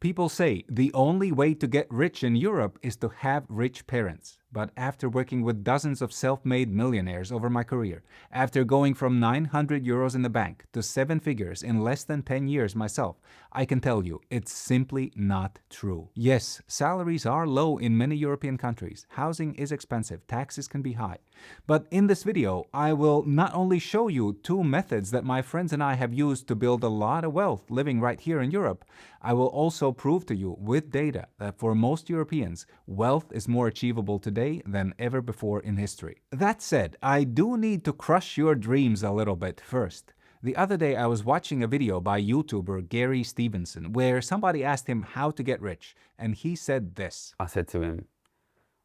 People say the only way to get rich in Europe is to have rich parents. But after working with dozens of self-made millionaires over my career, after going from 900 euros in the bank to 7 figures in less than 10 years myself, I can tell you it's simply not true. Yes, salaries are low in many European countries. Housing is expensive, taxes can be high. But in this video, I will not only show you 2 methods that my friends and I have used to build a lot of wealth living right here in Europe, I will also prove to you with data that for most Europeans, wealth is more achievable today than ever before in history. That said, I do need to crush your dreams a little bit first. The other day I was watching a video by YouTuber Gary Stevenson where somebody asked him how to get rich, and he said this. I said to him,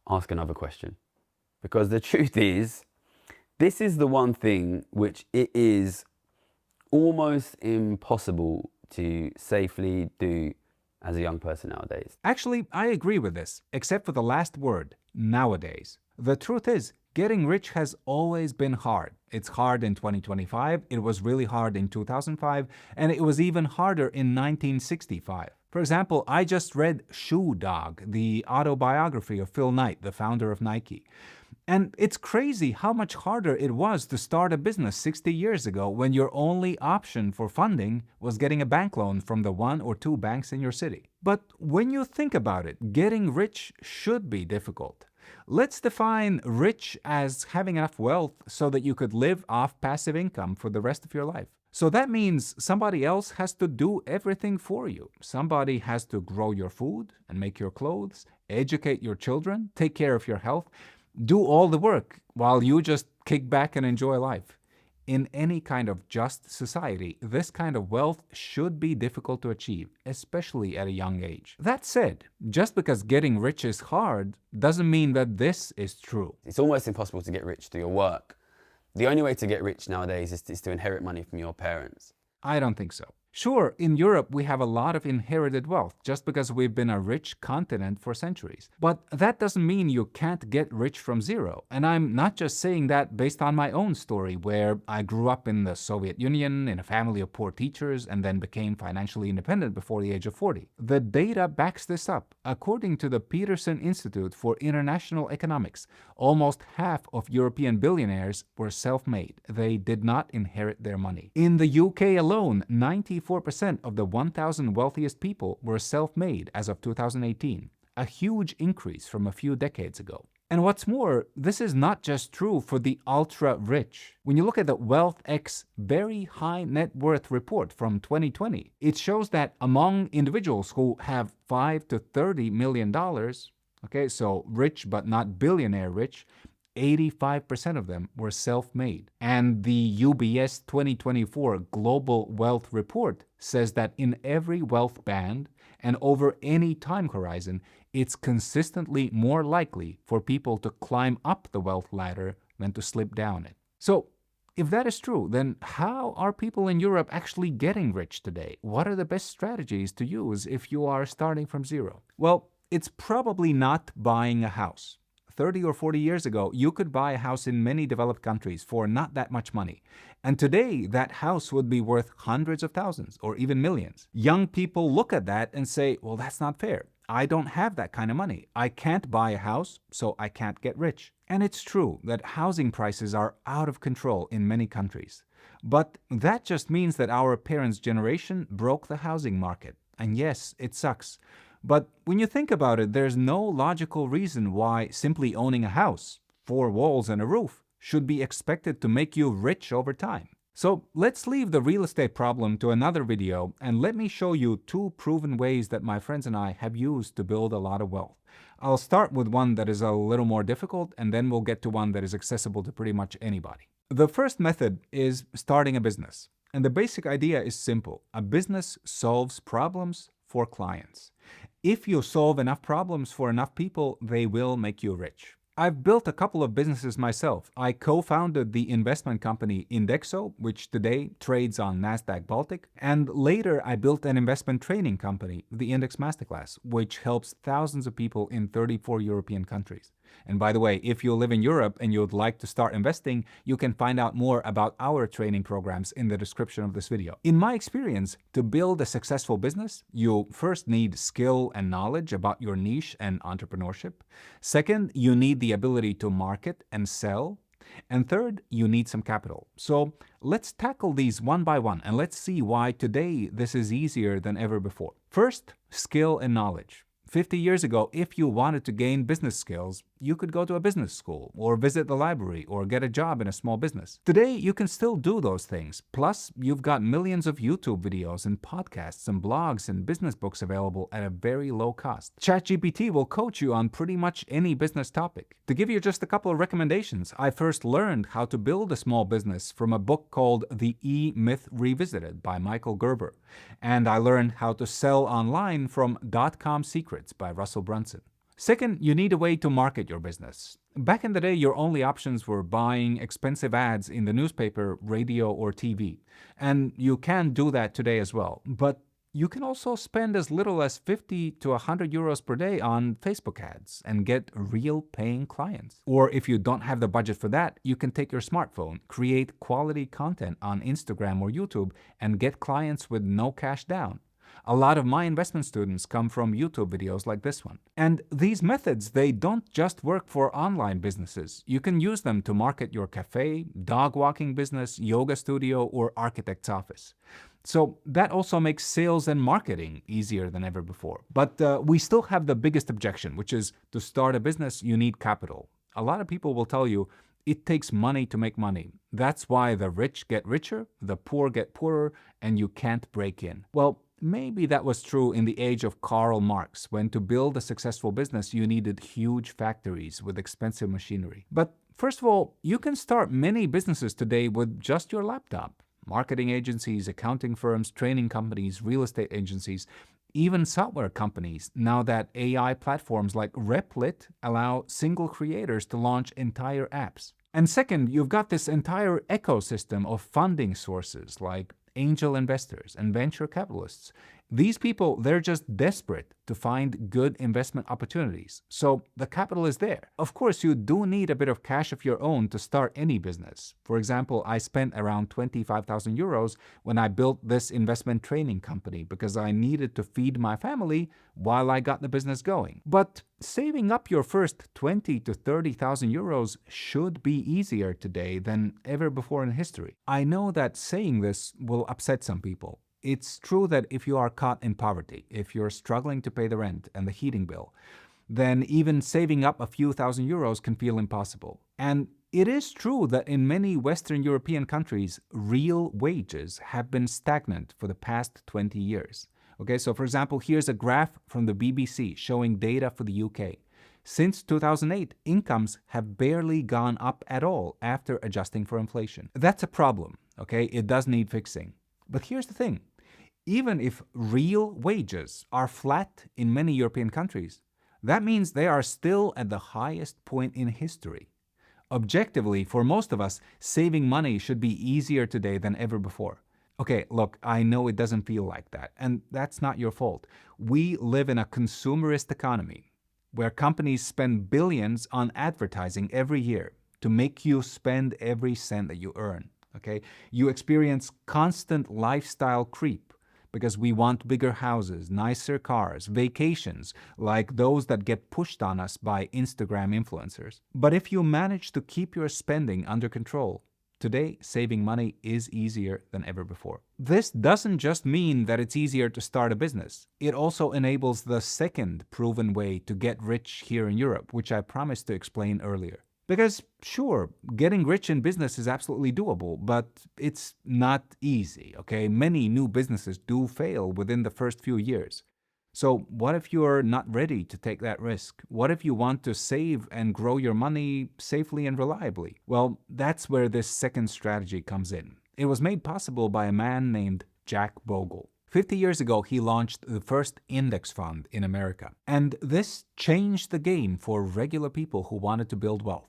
ask another question. Because the truth is, this is the one thing which it is almost impossible to safely do as a young person nowadays. Actually, I agree with this, except for the last word, nowadays. The truth is, getting rich has always been hard. It's hard in 2025, it was really hard in 2005, and it was even harder in 1965. For example, I just read Shoe Dog, the autobiography of Phil Knight, the founder of Nike. And it's crazy how much harder it was to start a business 60 years ago when your only option for funding was getting a bank loan from the 1 or 2 banks in your city. But when you think about it, getting rich should be difficult. Let's define rich as having enough wealth so that you could live off passive income for the rest of your life. So that means somebody else has to do everything for you. Somebody has to grow your food and make your clothes, educate your children, take care of your health, do all the work while you just kick back and enjoy life. In any kind of just society, this kind of wealth should be difficult to achieve, especially at a young age. That said, just because getting rich is hard doesn't mean that this is true. It's almost impossible to get rich through your work. The only way to get rich nowadays is to inherit money from your parents. I don't think so. Sure, in Europe we have a lot of inherited wealth just because we've been a rich continent for centuries. But that doesn't mean you can't get rich from zero. And I'm not just saying that based on my own story, where I grew up in the Soviet Union in a family of poor teachers and then became financially independent before the age of 40. The data backs this up. According to the Peterson Institute for International Economics, almost half of European billionaires were self-made. They did not inherit their money. In the UK alone, 94% of the 1,000 wealthiest people were self-made as of 2018, a huge increase from a few decades ago. And what's more, this is not just true for the ultra-rich. When you look at the WealthX Very High Net Worth report from 2020, it shows that among individuals who have $5 to $30 million, okay, so rich but not billionaire rich, 85% of them were self-made. And the UBS 2024 Global Wealth Report says that in every wealth band and over any time horizon, it's consistently more likely for people to climb up the wealth ladder than to slip down it. So, if that is true, then how are people in Europe actually getting rich today? What are the best strategies to use if you are starting from zero? Well, it's probably not buying a house. 30 or 40 years ago, you could buy a house in many developed countries for not that much money. And today, that house would be worth hundreds of thousands or even millions. Young people look at that and say, well, that's not fair. I don't have that kind of money. I can't buy a house, so I can't get rich. And it's true that housing prices are out of control in many countries. But that just means that our parents' generation broke the housing market. And yes, it sucks. But when you think about it, there's no logical reason why simply owning a house, 4 walls and a roof, should be expected to make you rich over time. So let's leave the real estate problem to another video and let me show you 2 proven ways that my friends and I have used to build a lot of wealth. I'll start with one that is a little more difficult and then we'll get to one that is accessible to pretty much anybody. The first method is starting a business. And the basic idea is simple. A business solves problems for clients. If you solve enough problems for enough people, they will make you rich. I've built a couple of businesses myself. I co-founded the investment company Indexo, which today trades on Nasdaq Baltic, and later I built an investment training company, the Index Masterclass, which helps thousands of people in 34 European countries. And by the way, if you live in Europe and you'd like to start investing, you can find out more about our training programs in the description of this video. In my experience, to build a successful business, you first need skill and knowledge about your niche and entrepreneurship. Second, you need the ability to market and sell. And third, you need some capital. So let's tackle these one by one and let's see why today this is easier than ever before. First, skill and knowledge. 50 years ago, if you wanted to gain business skills, you could go to a business school or visit the library or get a job in a small business. Today, you can still do those things. Plus, you've got millions of YouTube videos and podcasts and blogs and business books available at a very low cost. ChatGPT will coach you on pretty much any business topic. To give you just a couple of recommendations, I first learned how to build a small business from a book called The E-Myth Revisited by Michael Gerber. And I learned how to sell online from .com Secrets by Russell Brunson. Second, you need a way to market your business. Back in the day, your only options were buying expensive ads in the newspaper, radio, or TV. And you can do that today as well. But you can also spend as little as 50 to 100 euros per day on Facebook ads and get real paying clients. Or if you don't have the budget for that, you can take your smartphone, create quality content on Instagram or YouTube, and get clients with no cash down. A lot of my investment students come from YouTube videos like this one. And these methods, they don't just work for online businesses. You can use them to market your cafe, dog walking business, yoga studio, or architect's office. So that also makes sales and marketing easier than ever before. But we still have the biggest objection, which is to start a business, you need capital. A lot of people will tell you it takes money to make money. That's why the rich get richer, the poor get poorer, and you can't break in. Well, maybe that was true in the age of Karl Marx, when to build a successful business you needed huge factories with expensive machinery. But first of all, you can start many businesses today with just your laptop. Marketing agencies, accounting firms, training companies, real estate agencies, even software companies, now that AI platforms like Replit allow single creators to launch entire apps. And second, you've got this entire ecosystem of funding sources like angel investors and venture capitalists. These people, they're just desperate to find good investment opportunities. So the capital is there. Of course, you do need a bit of cash of your own to start any business. For example, I spent around 25,000 euros when I built this investment training company because I needed to feed my family while I got the business going. But saving up your first 20 to 30,000 euros should be easier today than ever before in history. I know that saying this will upset some people. It's true that if you are caught in poverty, if you're struggling to pay the rent and the heating bill, then even saving up a few thousand euros can feel impossible. And it is true that in many Western European countries, real wages have been stagnant for the past 20 years. Okay, so for example, here's a graph from the BBC showing data for the UK. Since 2008, incomes have barely gone up at all after adjusting for inflation. That's a problem, okay? It does need fixing. But here's the thing. Even if real wages are flat in many European countries, that means they are still at the highest point in history. Objectively, for most of us, saving money should be easier today than ever before. Okay, look, I know it doesn't feel like that, and that's not your fault. We live in a consumerist economy where companies spend billions on advertising every year to make you spend every cent that you earn. Okay, you experience constant lifestyle creep because we want bigger houses, nicer cars, vacations, like those that get pushed on us by Instagram influencers. But if you manage to keep your spending under control, today saving money is easier than ever before. This doesn't just mean that it's easier to start a business. It also enables the second proven way to get rich here in Europe, which I promised to explain earlier. Because sure, getting rich in business is absolutely doable, but it's not easy, okay? Many new businesses do fail within the first few years. So what if you're not ready to take that risk? What if you want to save and grow your money safely and reliably? Well, that's where this second strategy comes in. It was made possible by a man named Jack Bogle. 50 years ago, he launched the first index fund in America. And this changed the game for regular people who wanted to build wealth.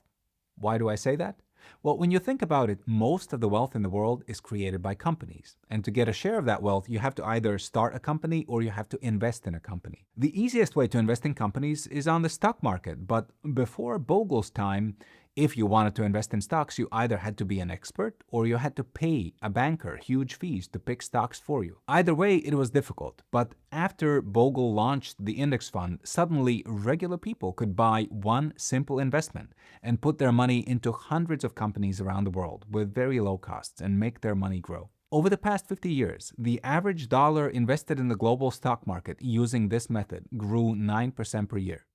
Why do I say that? Well, when you think about it, most of the wealth in the world is created by companies. And to get a share of that wealth, you have to either start a company or you have to invest in a company. The easiest way to invest in companies is on the stock market. But before Bogle's time, if you wanted to invest in stocks, you either had to be an expert or you had to pay a banker huge fees to pick stocks for you. Either way, it was difficult. But after Bogle launched the index fund, suddenly regular people could buy one simple investment and put their money into hundreds of companies around the world with very low costs and make their money grow. Over the past 50 years, the average dollar invested in the global stock market using this method grew 9% per year.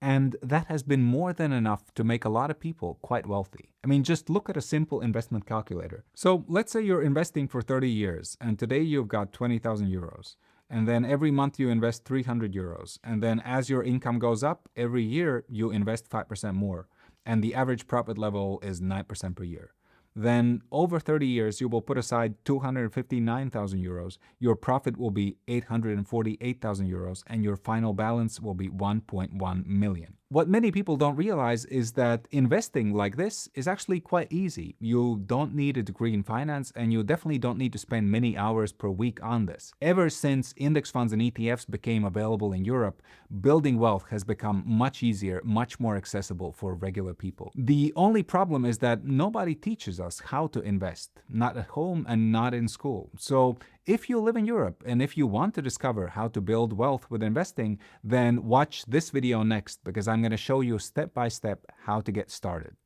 And that has been more than enough to make a lot of people quite wealthy. I mean, just look at a simple investment calculator. So let's say you're investing for 30 years, and today you've got 20,000 euros. And then every month you invest 300 euros. And then as your income goes up, every year you invest 5% more. And the average profit level is 9% per year. Then over 30 years, you will put aside 259,000 euros. Your profit will be 848,000 euros, and your final balance will be 1.1 million. What many people don't realize is that investing like this is actually quite easy. You don't need a degree in finance, and you definitely don't need to spend many hours per week on this. Ever since index funds and ETFs became available in Europe, building wealth has become much easier, much more accessible for regular people. The only problem is that nobody teaches us how to invest, not at home and not in school. So if you live in Europe and if you want to discover how to build wealth with investing, then watch this video next because I'm going to show you step by step how to get started.